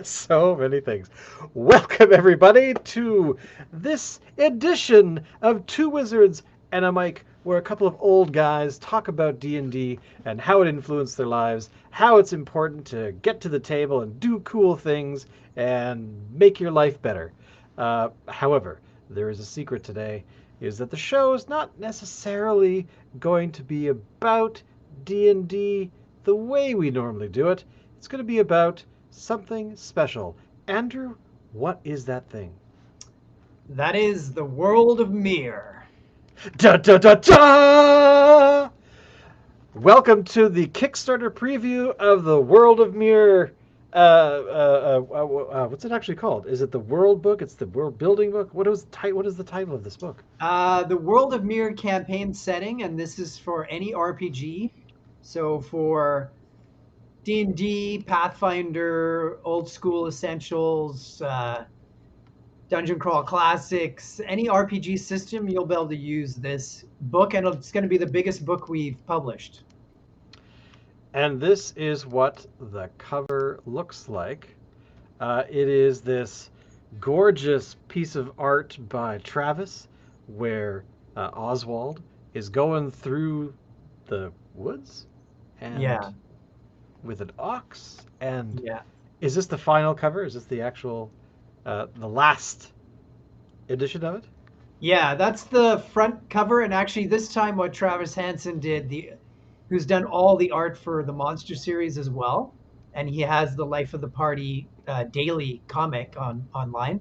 So many things. Welcome everybody to this edition of Two Wizards and a Mic, where a couple of old guys talk about D&D and how it influenced their lives, how it's important to get to the table and do cool things and make your life better. However, there is a secret today, is that the show is not necessarily going to be about D&D the way we normally do it. It's going to be about something special. Andrew, what is that thing? That is the world of Myrr. Da da da da! Welcome to the Kickstarter preview of the World of Myrr. What's it actually called? Is it the World Book? It's the World Building Book. What is the title of this book? The world of Myrr campaign setting, and this is for any RPG. So for D&D, Pathfinder, Old School Essentials, Dungeon Crawl Classics, any RPG system, you'll be able to use this book, and it's going to be the biggest book we've published. And this is what the cover looks like. It is this gorgeous piece of art by Travis, where Oswald is going through the woods and Yeah, with an ox. And yeah. is this the final cover? Is this the actual, the last edition of it? Yeah, that's the front cover, and actually this time what Travis Hansen did, who's done all the art for the Monster series as well, and he has the Life of the Party daily comic online.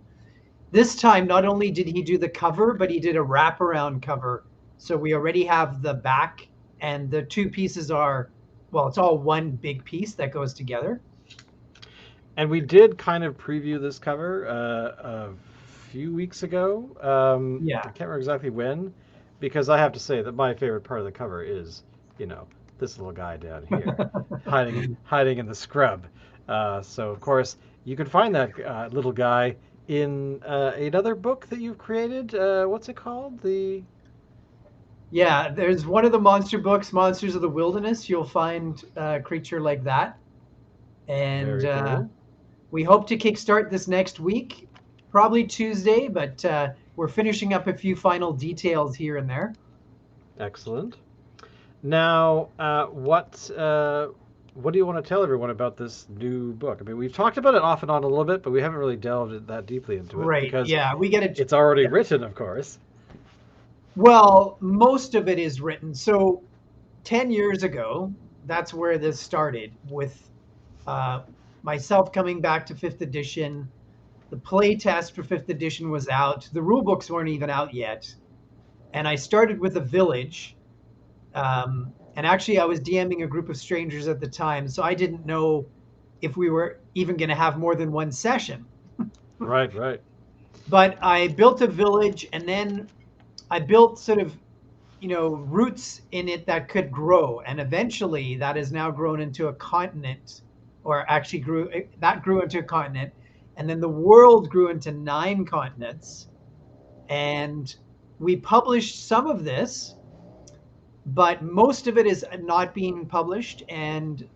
This time, not only did he do the cover, but he did a wraparound cover. So we already have the back, and the two pieces are, well, it's all one big piece that goes together. And we did kind of preview this cover a few weeks ago. I Yeah. can't remember exactly when, because I have to say that my favorite part of the cover is, this little guy down here, hiding in the scrub. So of course you can find that little guy in another book that you've created. What's it called? Yeah, there's one of the monster books, Monsters of the Wilderness. You'll find a creature like that. And Very cool. we hope to kickstart this next week, probably Tuesday, but we're finishing up a few final details here and there. Excellent. Now, what do you want to tell everyone about this new book? I mean, we've talked about it off and on a little bit, but we haven't really delved that deeply into it Right. because Yeah, we get it. it's already Yeah. written, of course. Well, most of it is written. So 10 years ago, that's where this started with uh, myself coming back to fifth edition. The play test for fifth edition was out. The rule books weren't even out yet. And I started with a village. And actually, I was DMing a group of strangers at the time. So I didn't know if we were even going to have more than one session. Right, right. But I built a village, and then I built sort of, roots in it that could grow. And eventually that has now grown into a continent, or actually grew into a continent. And then the world grew into 9 continents. And we published some of this, but most of it is not being published. And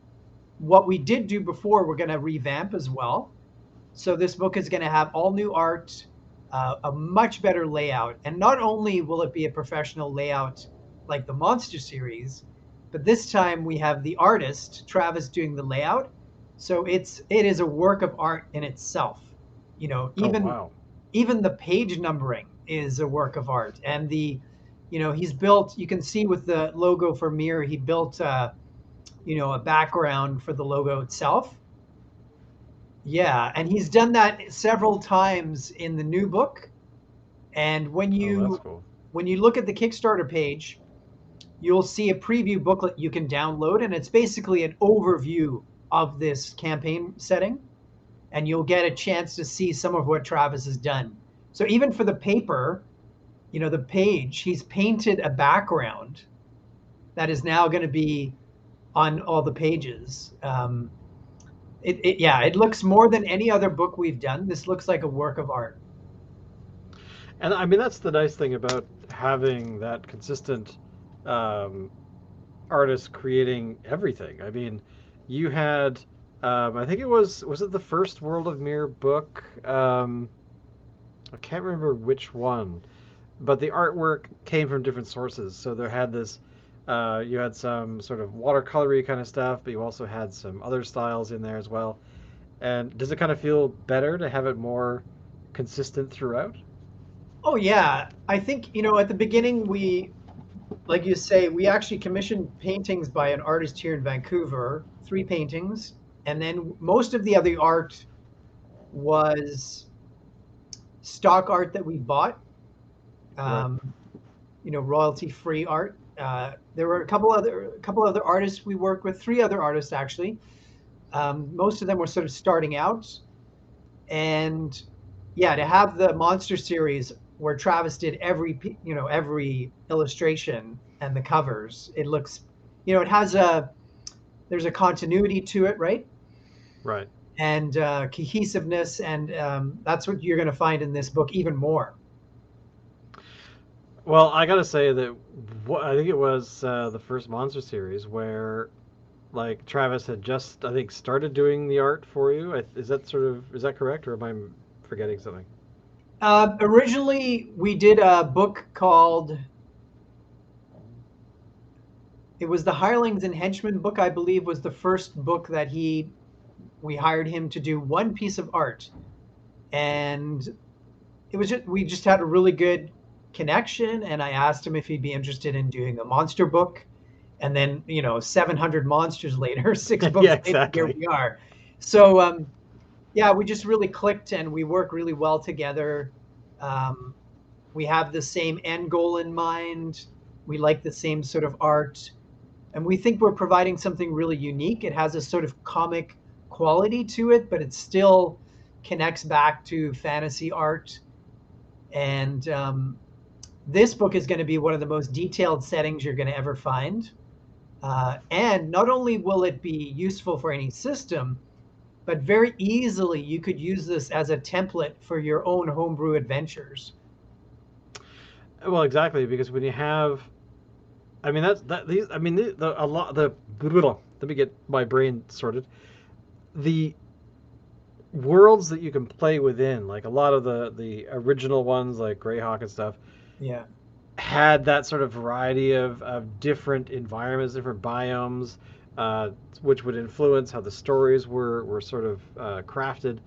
what we did do before, we're going to revamp as well. So this book is going to have all new art, a much better layout. And not only will it be a professional layout like the Monster series, but this time we have the artist, Travis, doing the layout. So it is a work of art in itself. You know, Oh, even wow. even the page numbering is a work of art. And he's built, you can see with the logo for Myrr, he built a background for the logo itself. Yeah, and he's done that several times in the new book. And when Oh, that's you cool. when you look at the Kickstarter page, you'll see a preview booklet you can download, and it's basically an overview of this campaign setting, and you'll get a chance to see some of what Travis has done. So even for the paper, the page, he's painted a background that is now going to be on all the pages. It looks more than any other book we've done. This looks like a work of art. And I mean, that's the nice thing about having that consistent um, artist creating everything. I mean, you had I think it was it the first World of Mirror book? I can't remember which one, but the artwork came from different sources. So there had this, you had some sort of watercolory kind of stuff, but you also had some other styles in there as well. And does it kind of feel better to have it more consistent throughout? Oh yeah, I think at the beginning like you say, we actually commissioned paintings by an artist here in Vancouver, 3 paintings, and then most of the other art was stock art that we bought, Right. um, royalty free art. There were a couple other artists we worked with, 3 other artists actually. Most of them were sort of starting out, and yeah, to have the monster series where Travis did every illustration and the covers, it looks, it has there's a continuity to it, right? Right. And cohesiveness, and that's what you're going to find in this book even more. Well, I gotta say that I think it was the first Monster series where like Travis had just I think started doing the art for you. Is that correct, or am I forgetting something? Originally, we did a book called, it was the Hirelings and Henchmen book, I believe, was the first book that we hired him to do one piece of art. And we just had a really good connection. And I asked him if he'd be interested in doing a monster book. And then, 700 monsters later, six Yeah, books later, here exactly. we are. So, yeah, we just really clicked and we work really well together. Um, we have the same end goal in mind. We like the same sort of art. And we think we're providing something really unique. It has a sort of comic quality to it, but it still connects back to fantasy art. And this book is going to be one of the most detailed settings you're going to ever find. And not only will it be useful for any system, but very easily you could use this as a template for your own homebrew adventures. Well, exactly, because when you have, I mean that's that these I mean the a lot the let me get my brain sorted. The worlds that you can play within, like a lot of the original ones like Greyhawk and stuff, Yeah. had that sort of variety of different environments, different biomes, uh, which would influence how the stories were sort of crafted.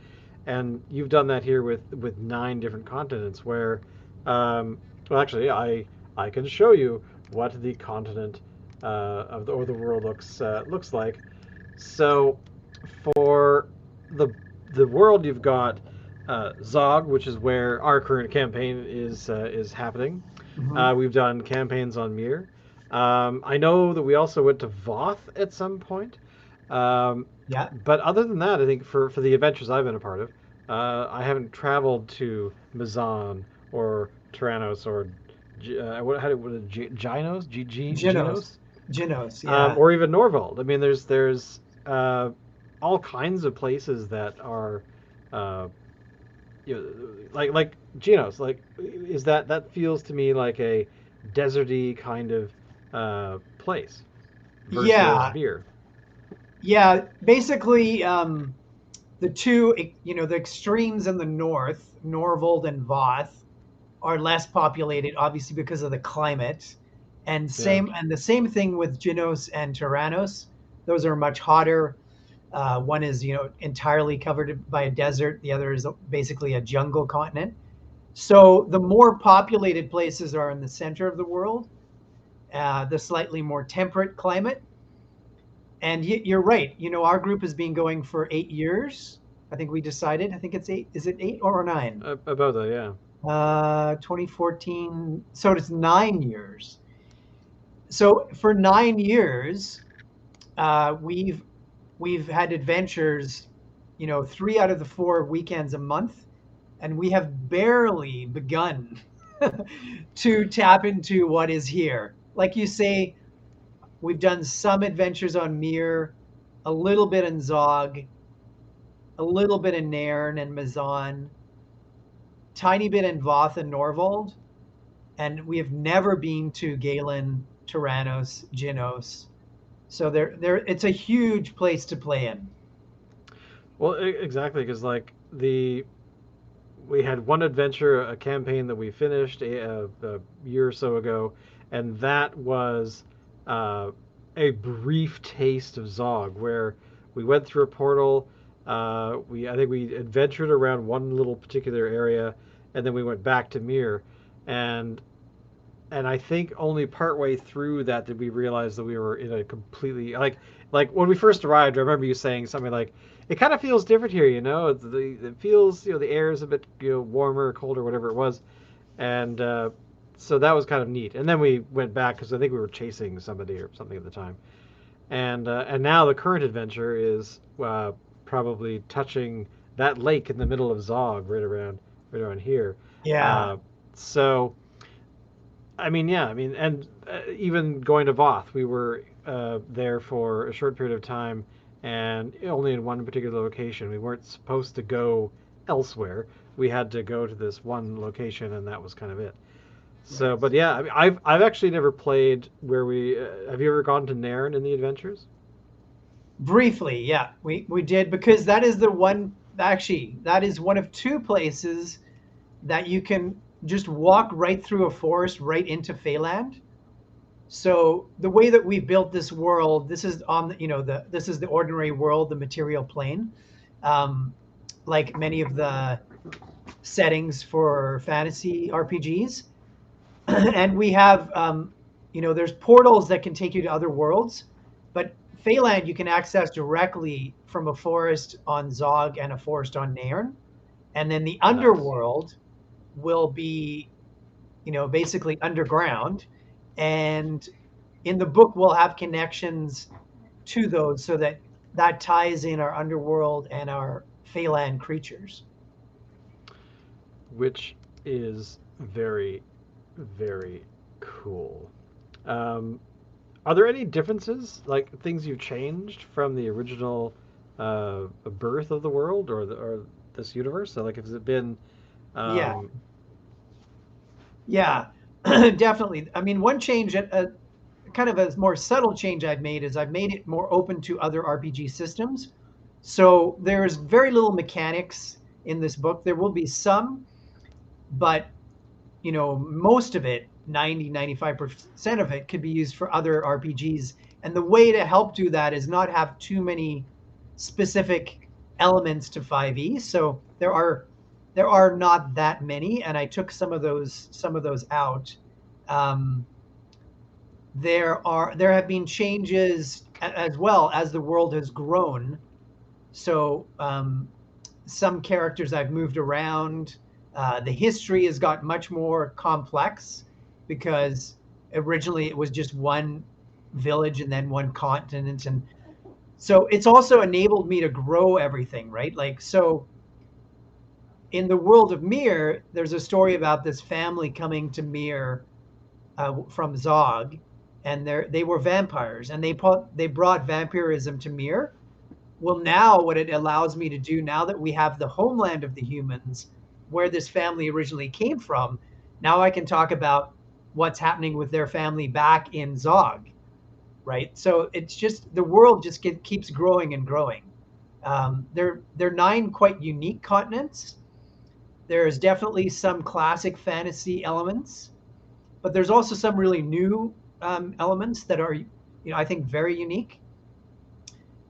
And you've done that here with 9 different continents. Where, well, actually, I can show you what the continent of the or the world looks like. So, for the the world, you've got Zog, which is where our current campaign is happening. Hmm. We've done campaigns on Myrr. I know that we also went to Voth at some point. Um, Yeah. but other than that, I think for the adventures I've been a part of, I haven't traveled to Mazan or Tyrannos or what Ginos, Genos. Genos, Genos. Yeah. or even Norvald. I mean, there's all kinds of places that are uh, like Genos. Like, is that feels to me like a deserty kind of place versus Yeah. beer. Yeah. Basically, the two, the extremes in the north, Norvold and Voth, are less populated, obviously because of the climate. Yeah. And the same thing with Genos and Tyrannos. Those are much hotter. One is, entirely covered by a desert. The other is basically a jungle continent. So the more populated places are in the center of the world, the slightly more temperate climate. And you're right. Our group has been going for 8 years. I think we decided. I think it's 8. Is it 8 or 9? About that, yeah. 2014. So it's 9 years. So for 9 years, we've had adventures, 3 out of the 4 weekends a month, and we have barely begun to tap into what is here. Like you say, we've done some adventures on Mir, a little bit in Zog, a little bit in Nairn and Mazan, tiny bit in Voth and Norvold, and we have never been to Galen, Tyrannos, Genos. So it's a huge place to play in. Well, exactly, because like we had one adventure, a campaign that we finished a year or so ago, and that was uh, a brief taste of Zog, where we went through a portal. I think we adventured around one little particular area, and then we went back to Myrr, and I think only partway through that did we realize that we were in a completely like when we first arrived. I remember you saying something like, "It kind of feels different here, you know. It feels the air is a bit warmer, colder, whatever it was," and so that was kind of neat. And then we went back because I think we were chasing somebody or something at the time, and now the current adventure is probably touching that lake in the middle of Zog, right around here. Yeah. Uh, so. I mean, yeah, I mean, and even going to Voth, we were there for a short period of time and only in one particular location. We weren't supposed to go elsewhere. We had to go to this one location, and that was kind of it. So, Right. but yeah, I mean, I've actually never played where we. Have you ever gone to Nairn in the adventures? Briefly, yeah, we did because that is the one. Actually, that is one of two places that you can just walk right through a forest right into Feyland. So the way that we built this world, this is on the, this is the ordinary world, the material plane, um, like many of the settings for fantasy RPGs. And we have, there's portals that can take you to other worlds, but Feyland you can access directly from a forest on Zog and a forest on Nairn, and then the Nice. underworld will be, basically underground, and in the book we'll have connections to those so that that ties in our underworld and our Feyland creatures. Which is very, very cool. Um, Are there any differences, like things you've changed from the original birth of the world or this universe? So, like, has it been? Yeah, Um, yeah, definitely. I mean, one change, kind of a more subtle change I've made is I've made it more open to other RPG systems. So there's very little mechanics in this book. There will be some, but most of it, 90-95% of it could be used for other RPGs. And the way to help do that is not have too many specific elements to 5e. So there are not that many, and I took some of those out. Um, there have been changes as well as the world has grown. So some characters I've moved around. The history has got much more complex because originally it was just one village and then one continent, and so it's also enabled me to grow everything, right? Like, so in the world of Mir, there's a story about this family coming to Mir from Zog, and they were vampires, and they brought vampirism to Mir. Well, now what it allows me to do, now that we have the homeland of the humans, where this family originally came from, now I can talk about what's happening with their family back in Zog, right? So it's just the world just keeps growing and growing. There are 9 quite unique continents. There's definitely some classic fantasy elements, but there's also some really new elements that are, I think, very unique.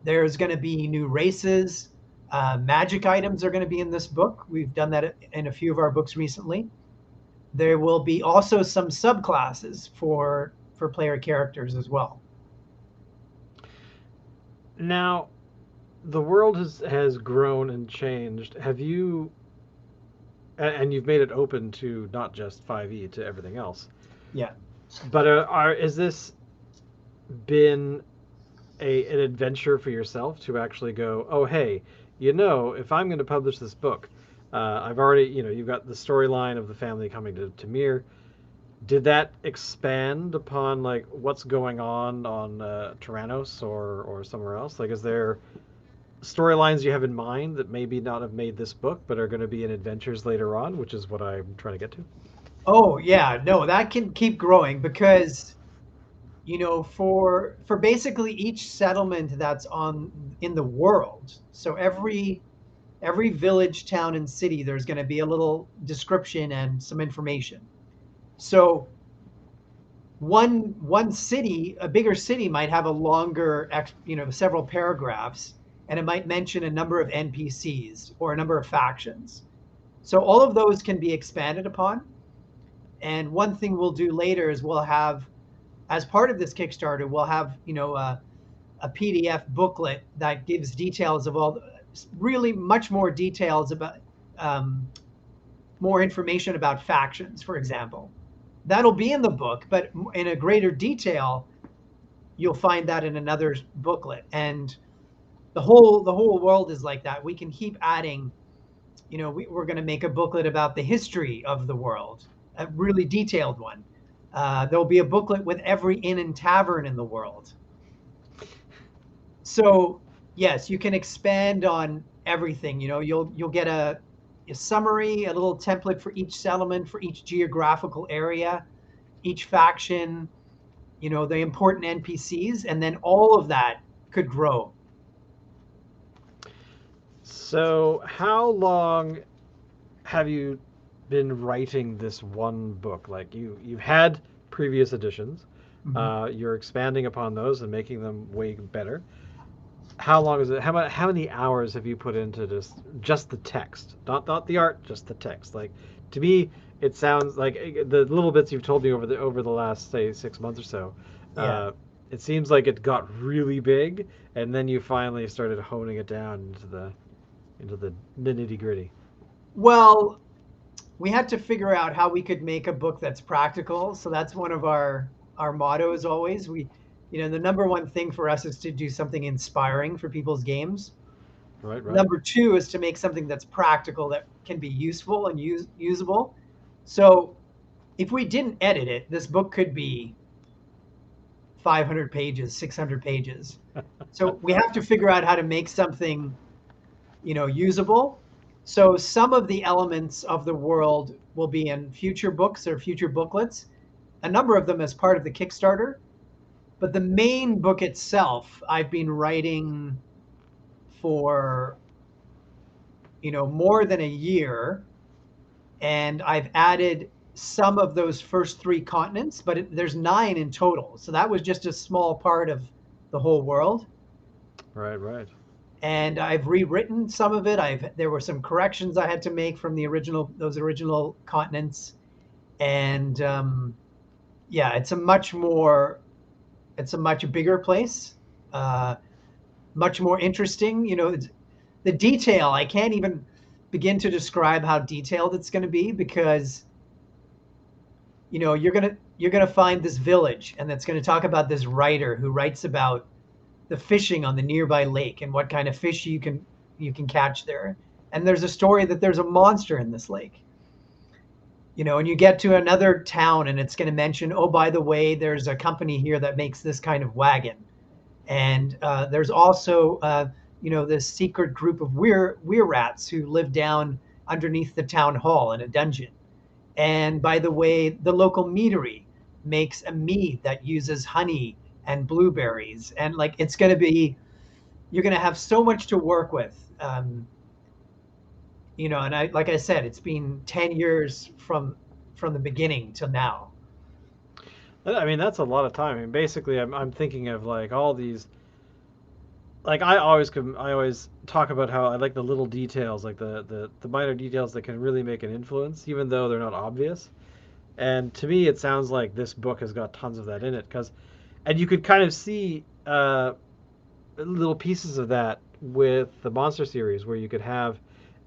There's going to be new races. Magic items are going to be in this book. We've done that in a few of our books recently. There will be also some subclasses for player characters as well. Now, the world has grown and changed. Have you and you've made it open to not just 5e to everything else. Yeah. But is this been an adventure for yourself to actually go, oh hey, if I'm going to publish this book, I've already you've got the storyline of the family coming to Mir. Did that expand upon like what's going on Tyrannos or somewhere else? Like, is there storylines you have in mind that maybe not have made this book but are going to be in adventures later on, which is what I'm trying to get to? Oh, yeah. No, that can keep growing because for basically each settlement that's on in the world. So every village, town, and city, there's going to be a little description and some information. So one city, a bigger city, might have a longer, several paragraphs, and it might mention a number of NPCs or a number of factions. So all of those can be expanded upon. And one thing we'll do later is we'll have, as part of this Kickstarter, we'll have a PDF booklet that gives details of really much more details about more information about factions, for example. That'll be in the book, but in a greater detail, you'll find that in another booklet. And the whole world is like that. We can keep adding. We're going to make a booklet about the history of the world, a really detailed one. There'll be a booklet with every inn and tavern in the world. So yes, you can expand on everything. You'll get a summary, a little template for each settlement, for each geographical area, each faction, the important NPCs, and then all of that could grow. So, how long have you been writing this one book? Like you've had previous editions, you're expanding upon those and making them way better. How long is it? How many hours have you put into just the text, not the art, just the text? Like to me, it sounds like the little bits you've told me over the last say 6 months or so. Yeah. It seems like it got really big, and then you finally started honing it down into the nitty gritty. Well, we had to figure out how we could make a book that's practical. So that's one of our mottos always. The number one thing for us is to do something inspiring for people's games. Right, right. Number two is to make something that's practical, that can be useful and usable. So if we didn't edit it, this book could be 500 pages, 600 pages. So we have to figure out how to make something, usable. So some of the elements of the world will be in future books or future booklets, a number of them as part of the Kickstarter. But the main book itself, I've been writing for, more than a year. And I've added some of those first three continents, but there's 9 in total. So that was just a small part of the whole world. Right, right. And I've rewritten some of it. There were some corrections I had to make from those original continents. And yeah, it's a much bigger place, much more interesting. The detail, I can't even begin to describe how detailed it's going to be, because you're going to find this village, and it's going to talk about this writer who writes about the fishing on the nearby lake and what kind of fish you can catch there. And there's a story that there's a monster in this lake. And you get to another town, and it's going to mention, oh, by the way, there's a company here that makes this kind of wagon. And there's also, this secret group of weir rats who live down underneath the town hall in a dungeon. And by the way, the local meadery makes a mead that uses honey and blueberries. And you're going to have so much to work with. And like I said, it's been 10 years from the beginning till now. I mean, that's a lot of time. I mean, basically, I'm thinking of like all these. Like I always talk about how I like the little details, like the minor details that can really make an influence, even though they're not obvious. And to me, it sounds like this book has got tons of that in it, and you could kind of see little pieces of that with the monster series, where you could have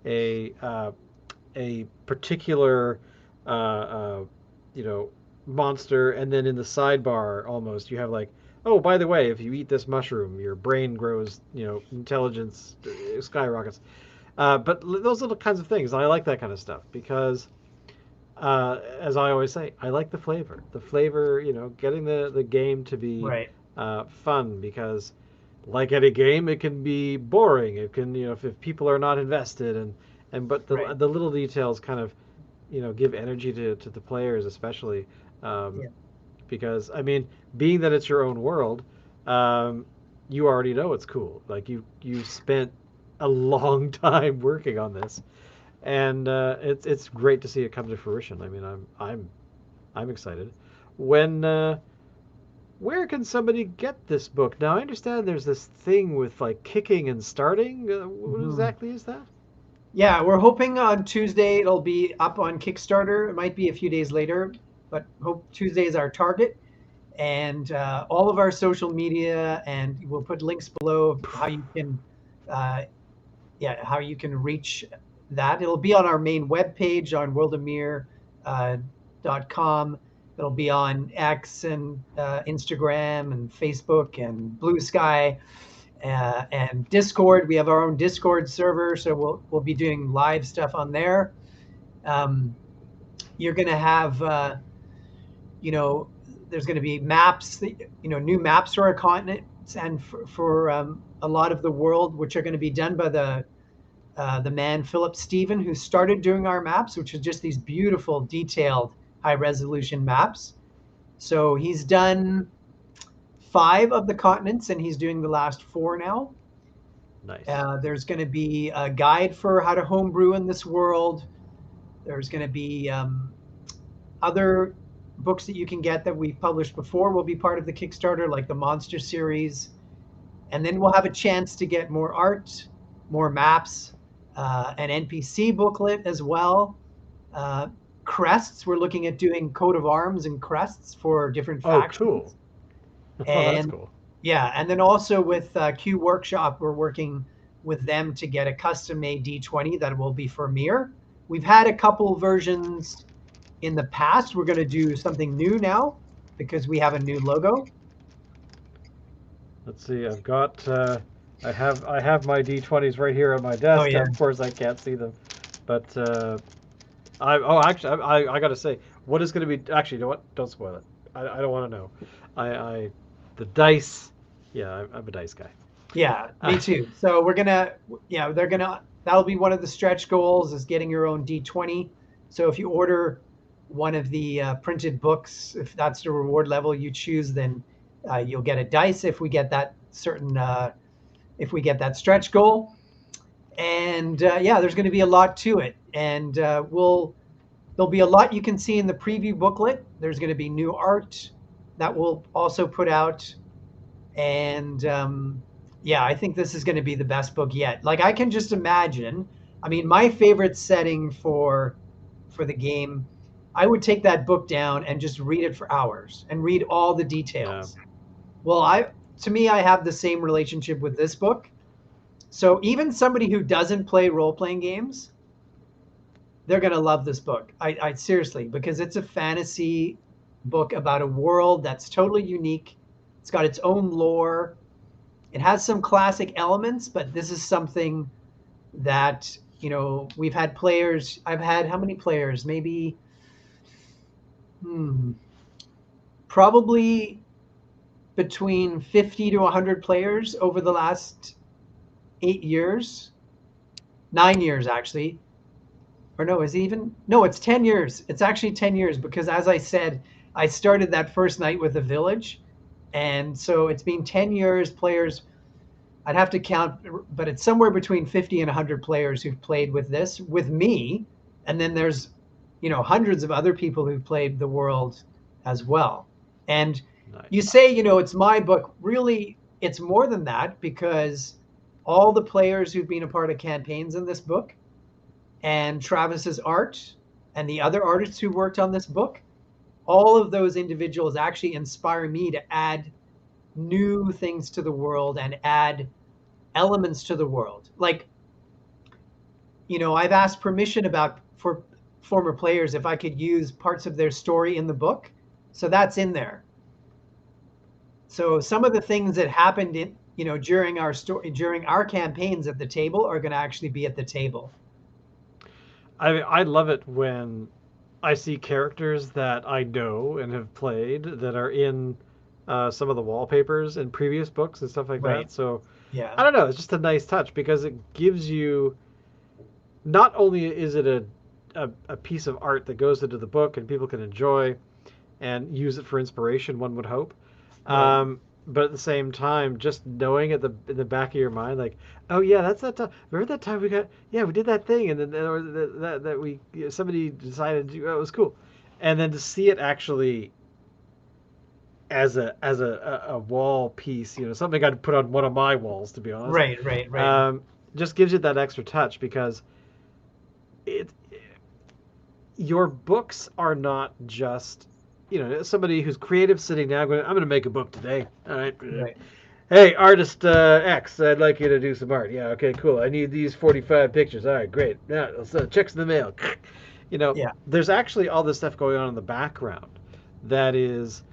a particular uh, uh, monster, and then in the sidebar almost you have like, oh, by the way, if you eat this mushroom, your brain grows, intelligence skyrockets. But those little kinds of things, I like that kind of stuff because, as I always say, I like the flavor. The flavor, getting the game to be Right. fun, because like any game, it can be boring. It can, if people are not invested, but Right. the little details kind of, give energy to the players, especially, Yeah. because I mean, being that it's your own world, you already know it's cool. Like you spent a long time working on this, and it's great to see it come to fruition. I mean, I'm excited. When where can somebody get this book? Now I understand there's this thing with like kicking and starting. What Mhm. exactly is that? Yeah, we're hoping on Tuesday it'll be up on Kickstarter. It might be a few days later, but hope Tuesday is our target. And all of our social media, and we'll put links below of how you can, uh, yeah, how you can reach that. It'll be on our main webpage on worldofmir.com. It'll be on X and Instagram and Facebook and Blue Sky and Discord. We have our own Discord server, so we'll be doing live stuff on there. Um, you're going to have you know, there's going to be maps, new maps for our continents and for a lot of the world, which are going to be done by the man Philip Stephen, who started doing our maps, which is just these beautiful, detailed, high resolution maps. So he's done 5 of the continents, and he's doing the last 4 now. Nice. There's going to be a guide for how to homebrew in this world. There's going to be other books that you can get that we've published before will be part of the Kickstarter, like the Monster series. And then we'll have a chance to get more art, more maps, an NPC booklet as well. Uh, Crests, we're looking at doing coat of arms and crests for different Oh, cool. factions. Oh, that's And cool. yeah, and then also with Q Workshop, we're working with them to get a custom made D20 that will be for Myrr. We've had a couple versions in the past. We're going to do something new now because we have a new logo. Let's see. I've got. I have my D20s right here on my Oh desk. yeah, Of course, I can't see them, but actually I got to say what is going to be. Actually, you know what? Don't spoil it. I don't want to know. I the dice. Yeah, I'm a dice guy. yeah, Uh, me too. So we're gonna, yeah, they're gonna. That'll be one of the stretch goals is getting your own D20. So if you order one of the printed books, if that's the reward level you choose, then you'll get a dice if we get that certain if we get that stretch goal. And yeah, there's going to be a lot to it, and there'll be a lot you can see in the preview booklet. There's going to be new art that we'll also put out, and yeah, I think this is going to be the best book yet. Like I can just imagine. I mean, my favorite setting for the game, I would take that book down and just read it for hours and read all the yeah. details. Well, I to me, I have the same relationship with this book. So even somebody who doesn't play role playing games, they're gonna love this book. I seriously, because it's a fantasy book about a world that's totally unique. It's got its own lore. It has some classic elements, but this is something that we've had players. I've had how many players? Maybe hmm, probably between 50 to 100 players over the last 8 years, 9 years actually. Or no, is it even? No, it's 10 years. It's actually 10 years because, as I said, I started that first night with the village. And so it's been 10 years. Players, I'd have to count, but it's somewhere between 50 and 100 players who've played with this with me. And then there's, hundreds of other people who've played the world as well. And you Nice. say, it's my book. Really, it's more than that because all the players who've been a part of campaigns in this book and Travis's art and the other artists who worked on this book, all of those individuals actually inspire me to add new things to the world and add elements to the world. Like, I've asked permission about for former players if I could use parts of their story in the book. So that's in there. So some of the things that happened during our story during our campaigns at the table are going to actually be at the table. I love it when I see characters that I know and have played that are in some of the wallpapers in previous books and stuff like Right. that. So Yeah. I don't know. It's just a nice touch because it gives you not only is it a piece of art that goes into the book and people can enjoy, and use it for inspiration, one would hope. Right. But at the same time, just knowing at the in the back of your mind, like, oh yeah, that's that time. Remember that time we got, yeah, we did that thing, and then or that we somebody decided to, oh, it was cool, and then to see it actually as a wall piece, something I'd put on one of my walls, to be honest. Right. Right. Right. Um, just gives it that extra touch because it your books are not just somebody who's creative sitting down going, I'm going to make a book today. All right. Right. Hey, artist X, I'd like you to do some art. Yeah, okay, cool. I need these 45 pictures. All right, great. Now, checks in the mail. Yeah. There's actually all this stuff going on in the background that is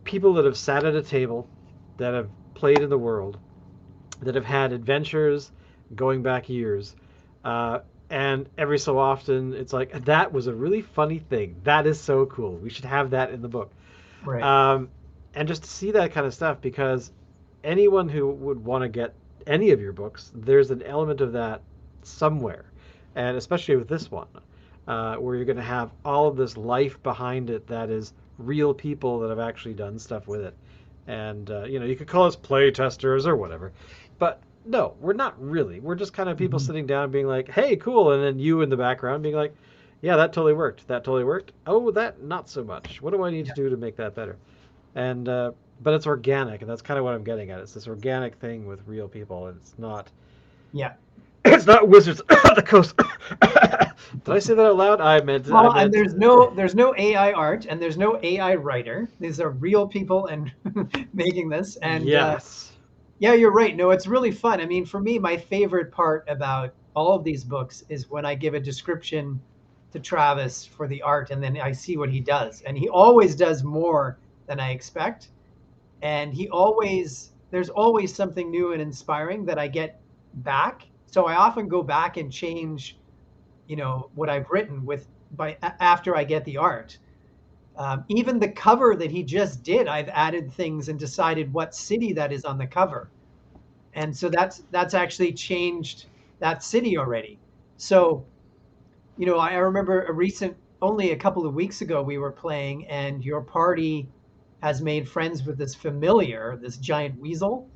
people that have sat at a table, that have played in the world, that have had adventures going back years. And every so often, it's like, that was a really funny thing. That is so cool. We should have that in the book. Right. Um, and just to see that kind of stuff, because anyone who would want to get any of your books, there's an element of that somewhere. And especially with this one, where you're going to have all of this life behind it that is real people that have actually done stuff with it. And, you could call us play testers or whatever. But no, we're not really. We're just kind of people Mhm. sitting down and being like, hey, cool. And then you in the background being like, yeah, that totally worked. That totally worked. Oh, that not so much. What do I need to Yeah. do to make that better? And but it's organic, and that's kind of what I'm getting at. It's this organic thing with real people, and it's not Yeah. it's not Wizards of the Coast. Did I say that out loud? I Well, and meant there's no AI art and there's no AI writer. These are real people and making this. And yes. yeah, you're right. No, it's really fun. I mean, for me, my favorite part about all of these books is when I give a description to Travis for the art, and then I see what he does, and he always does more than I expect. And there's always something new and inspiring that I get back. So I often go back and change, what I've written after I get the art. Even the cover that he just did, I've added things and decided what city that is on the cover, and so that's actually changed that city already. So I remember only a couple of weeks ago we were playing, and your party has made friends with this familiar, this giant weasel.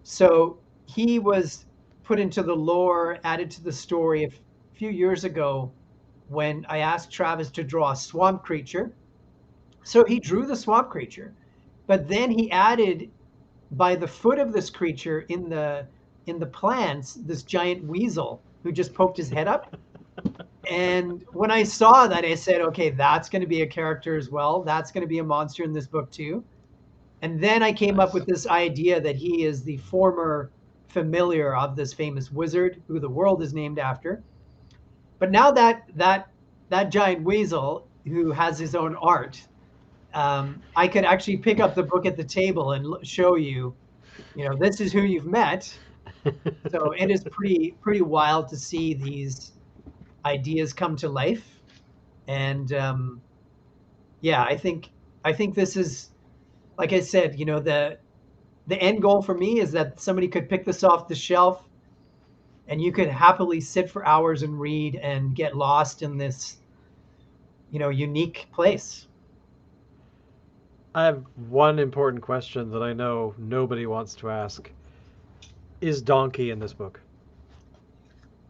So he was put into the lore, added to the story a few years ago when I asked Travis to draw a swamp creature. So he drew the swamp creature, but then he added by the foot of this creature in the plants this giant weasel who just poked his head up. And when I saw that, I said, okay, that's going to be a character as well. That's going to be a monster in this book too. And then I came up Nice. with this idea that he is the former familiar of this famous wizard who the world is named after. But now that giant weasel who has his own art, I could actually pick up the book at the table and show you, this is who you've met. So it is pretty wild to see these ideas come to life. And yeah, I think this is, like I said, the end goal for me is that somebody could pick this off the shelf and you could happily sit for hours and read and get lost in this, unique place. I have one important question that I know nobody wants to ask. Is Donkey in this book?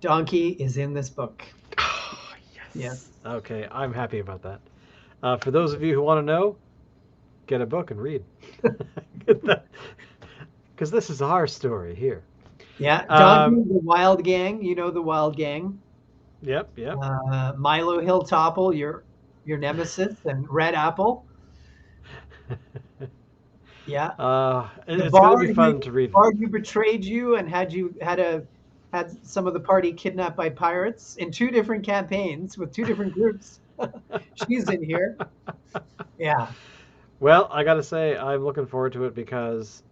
Donkey is in this book. Oh, Yes. yes. Okay, I'm happy about that. For those of you who want to know, get a book and read. Because this is our story here. Yeah, Donkey, Um, the Wild Gang, the Wild Gang. yep, yep. Milo Hilltopple, your nemesis, and Red Apple. Yeah, the It's going to be bard fun to read. who betrayed you and had some of the party kidnapped by pirates in two different campaigns with two different groups. She's in here. Yeah, Well, I gotta say, I'm looking forward to it because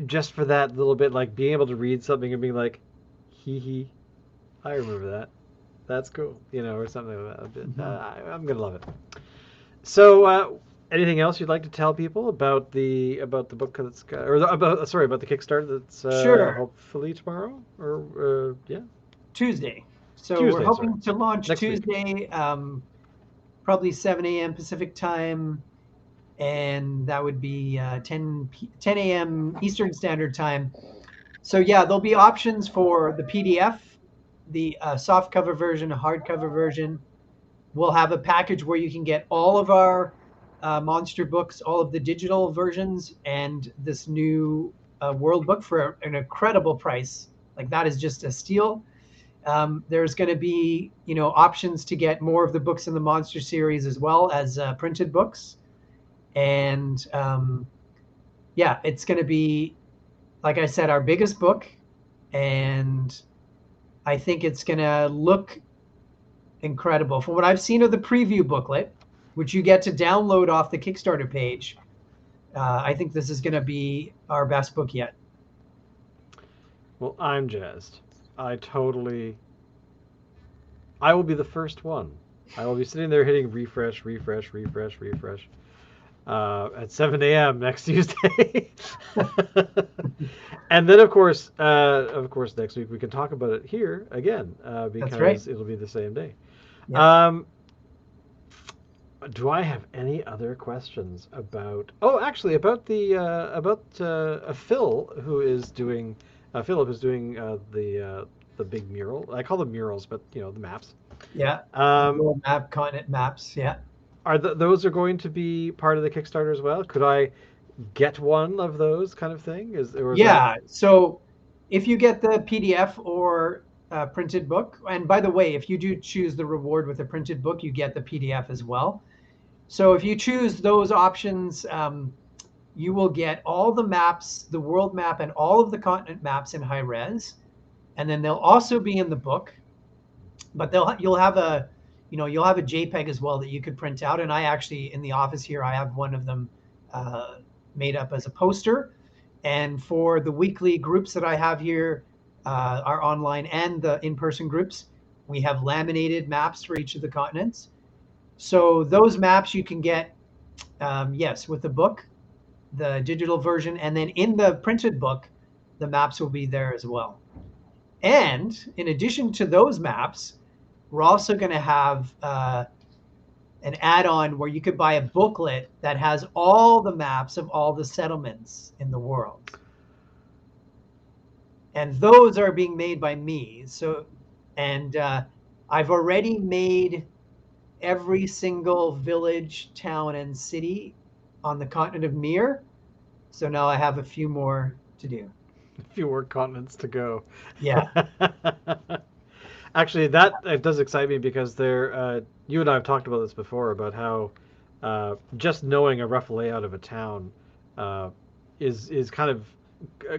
just for that little bit, like being able to read something and being like, hee hee, I remember that. That's cool, or something like that. hmm I'm gonna love it. So, anything else you'd like to tell people about the book that's about the Kickstarter that's Sure. hopefully tomorrow or yeah Tuesday. So we're Tuesday, sorry, hoping to launch next week. Tuesday. probably 7 a.m. Pacific time, and that would be 10 a.m. Eastern Standard Time. So yeah, there'll be options for the PDF, the soft cover version, a hardcover version. We'll have a package where you can get all of our monster books, all of the digital versions, and this new world book for an incredible price. Like that is just a steal. There's going to be, options to get more of the books in the monster series as well as printed books. And yeah, it's going to be, like I said, our biggest book. And I think it's going to look incredible. From what I've seen of the preview booklet, which you get to download off the Kickstarter page, I think this is going to be our best book yet. Well, I'm jazzed. I will be the first one. I will be sitting there hitting refresh at 7 a.m. next Tuesday. And then, of course, next week we can talk about it here again because right. It'll be the same day. Yeah. Do I have any other questions about? Oh, actually, about Phil, who is doing Philip is doing the big mural. I call them murals, but the maps. Yeah. World map, continent maps. Yeah. Are those are going to be part of the Kickstarter as well? Could I get one of those kind of thing? Yeah. So if you get the PDF or printed book, and by the way, if you do choose the reward with a printed book, you get the PDF as well. So if you choose those options, you will get all the maps, the world map, and all of the continent maps in high res, and then they'll also be in the book. But you'll have a JPEG as well that you could print out. And I actually, in the office here, I have one of them made up as a poster. And for the weekly groups that I have here, our online and the in-person groups, we have laminated maps for each of the continents. So those maps you can get, yes, with the book, the digital version, and then in the printed book, the maps will be there as well. And in addition to those maps, we're also going to have an add-on where you could buy a booklet that has all the maps of all the settlements in the world. And those are being made by me. And I've already made every single village, town, and city on the continent of Myrr. So now I have a few more to do. A few more continents to go. Yeah. Actually, that does excite me because you and I have talked about this before about how just knowing a rough layout of a town is kind of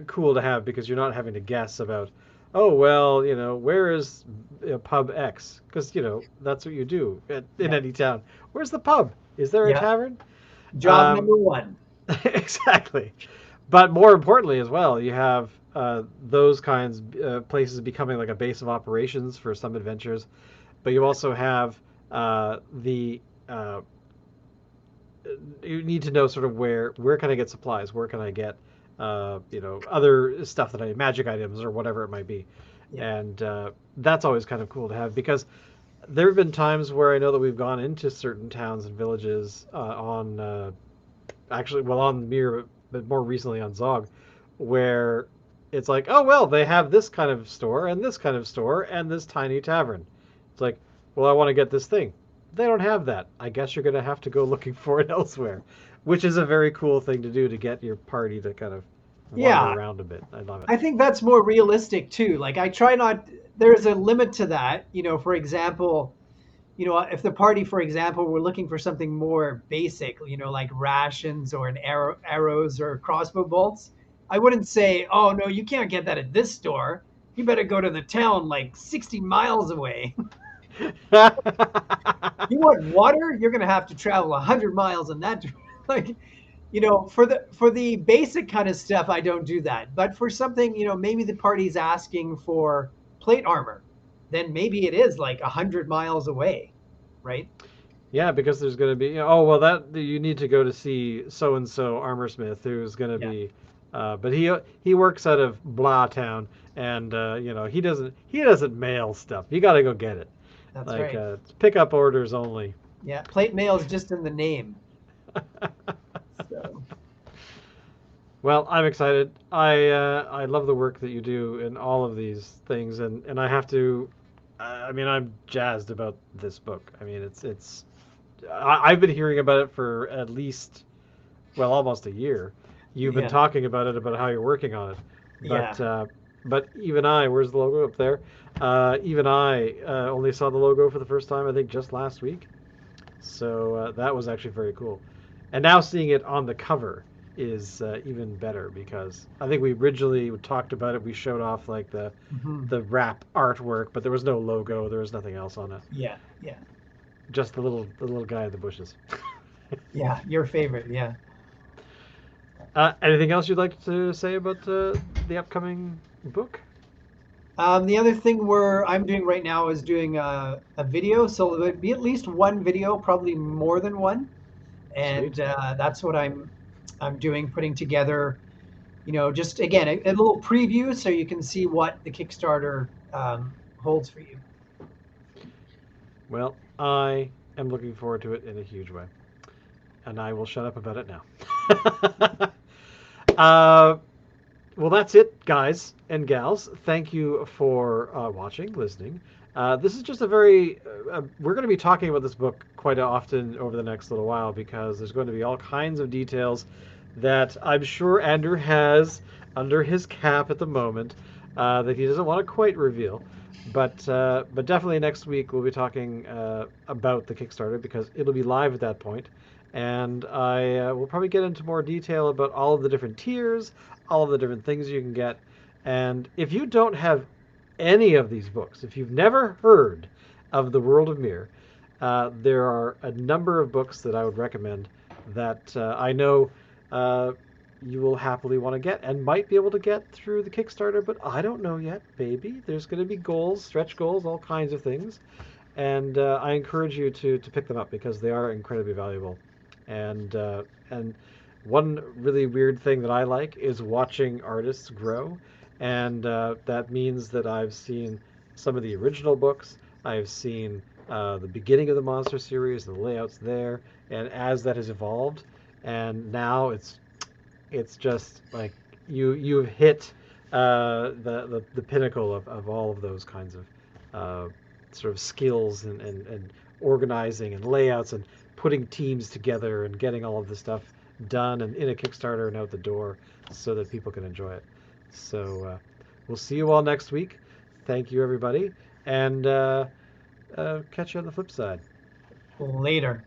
cool to have because you're not having to guess about, oh, well, where is pub X? Because, that's what you do in any town. Where's the pub? Is there a tavern? Job number one. Exactly. But more importantly as well, you have those kinds places becoming like a base of operations for some adventures. But you also have you need to know sort of where can I get supplies? Where can I get other stuff magic items or whatever it might be. Yeah. And that's always kind of cool to have because there have been times where I know that we've gone into certain towns and villages on Myrr, but more recently on Zog, where it's like, oh, well, they have this kind of store and this kind of store and this tiny tavern. It's like, well, I want to get this thing. They don't have that. I guess you're going to have to go looking for it elsewhere, which is a very cool thing to do to get your party to kind of wander around a bit. I love it. I think that's more realistic too. Like I try not, there's a limit to that. For example, if the party, for example, were looking for something more basic, like rations or arrows or crossbow bolts, I wouldn't say, oh, no, you can't get that at this store. You better go to the town like 60 miles away. You want water? You're going to have to travel 100 miles in that. Like, for the basic kind of stuff, I don't do that. But for something, maybe the party's asking for plate armor, then maybe it is like 100 miles away, right? Yeah, because there's going to be, oh, well, that you need to go to see so-and-so armorsmith who's going to be, but he works out of blah town, and he doesn't mail stuff. You got to go get it. That's right. Pick up orders only. Yeah, plate mail is just in the name. So Well, I'm excited. I love the work that you do in all of these things, and I have to. I mean, I'm jazzed about this book. I mean, it's. I've been hearing about it for at least, well, almost a year. You've been yeah, talking about it, about how you're working on it, yeah, but even I, where's the logo up there? Even I only saw the logo for the first time, I think, just last week. So that was actually very cool. And now seeing it on the cover is even better because I think we originally talked about it. We showed off like hmm the wrap artwork, but there was no logo. There was nothing else on it. yeah, yeah, Just the little guy in the bushes. yeah. Your favorite, yeah. Anything else you'd like to say about the upcoming book? The other thing I'm doing right now is doing a video, so it would be at least one video, probably more than one, and Sweet. that's what I'm doing, putting together. Just again a little preview so you can see what the Kickstarter holds for you. Well, I am looking forward to it in a huge way, and I will shut up about it now. uh, Well, that's it, guys and gals. Thank you for watching, listening. This is just a very. We're going to be talking about this book quite often over the next little while because there's going to be all kinds of details that I'm sure Andrew has under his cap at the moment that he doesn't want to quite reveal. But definitely next week we'll be talking about the Kickstarter because it'll be live at that point, and I will probably get into more detail about all of the different tiers, all of the different things you can get. And if you don't have any of these books, if you've never heard of the World of Myrr, there are a number of books that I would recommend that I know you will happily want to get and might be able to get through the Kickstarter, but I don't know yet, baby. There's going to be goals, stretch goals, all kinds of things. And I encourage you to pick them up because they are incredibly valuable. And one really weird thing that I like is watching artists grow, and that means that I've seen some of the original books. I've seen the beginning of the monster series, the layouts there, and as that has evolved, and now it's just like you've hit the pinnacle of all of those kinds of sort of skills and organizing and layouts and putting teams together and getting all of this stuff done and in a Kickstarter and out the door so that people can enjoy it. So we'll see you all next week. Thank you, everybody, and catch you on the flip side. Later.